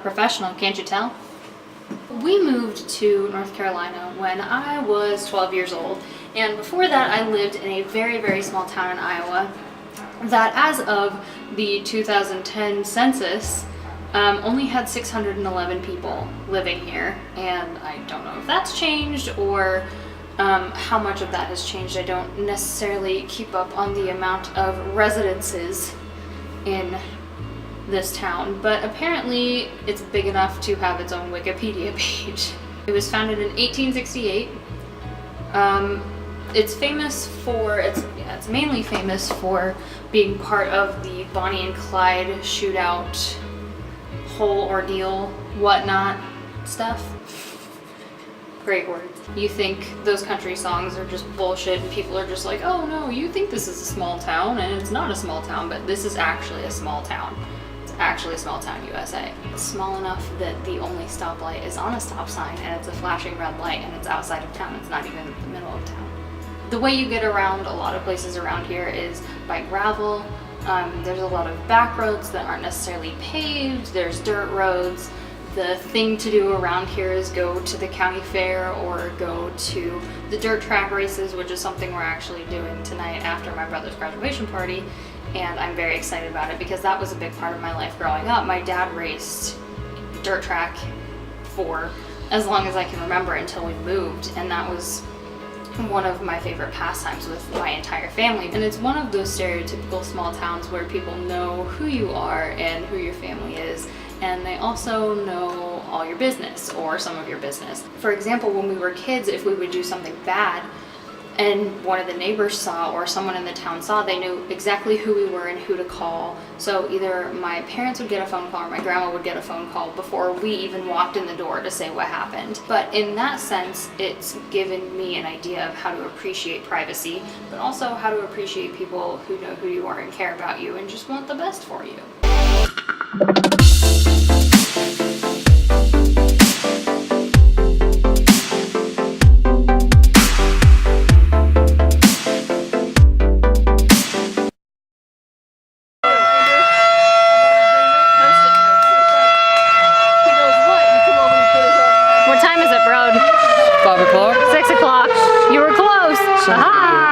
professional, can't you tell? We moved to North Carolina when I was 12 years old, and before that I lived in a very, very small town in Iowa that, as of the 2010 census, only had 611 people living here, and I don't know if that's changed or how much of that has changed. I don't necessarily keep up on the amount of residences in this town, but apparently it's big enough to have its own Wikipedia page. It was founded in 1868. It's famous for, it's mainly famous for being part of the Bonnie and Clyde shootout, whole ordeal, whatnot stuff. Great words. You think those country songs are just bullshit and people are just like, oh no, you think this is a small town, and it's not a small town, but this is actually a small town. It's actually a small town, USA. It's small enough that the only stoplight is on a stop sign and it's a flashing red light and it's outside of town. It's not even in the middle of town. The way you get around a lot of places around here is by gravel. There's a lot of back roads that aren't necessarily paved. There's dirt roads. The thing to do around here is go to the county fair or go to the dirt track races, which is something we're actually doing tonight after my brother's graduation party. And I'm very excited about it because that was a big part of my life growing up. My dad raced dirt track for as long as I can remember until we moved, and that was one of my favorite pastimes with my entire family. And it's one of those stereotypical small towns where people know who you are and who your family is, and they also know all your business or some of your business. For example, when we were kids, if we would do something bad and one of the neighbors saw or someone in the town saw, they knew exactly who we were and who to call. So either my parents would get a phone call or my grandma would get a phone call before we even walked in the door to say what happened. But in that sense, it's given me an idea of how to appreciate privacy, but also how to appreciate people who know who you are and care about you and just want the best for you. What time is it, bro? 5 o'clock. 6 o'clock. You were close. Aha!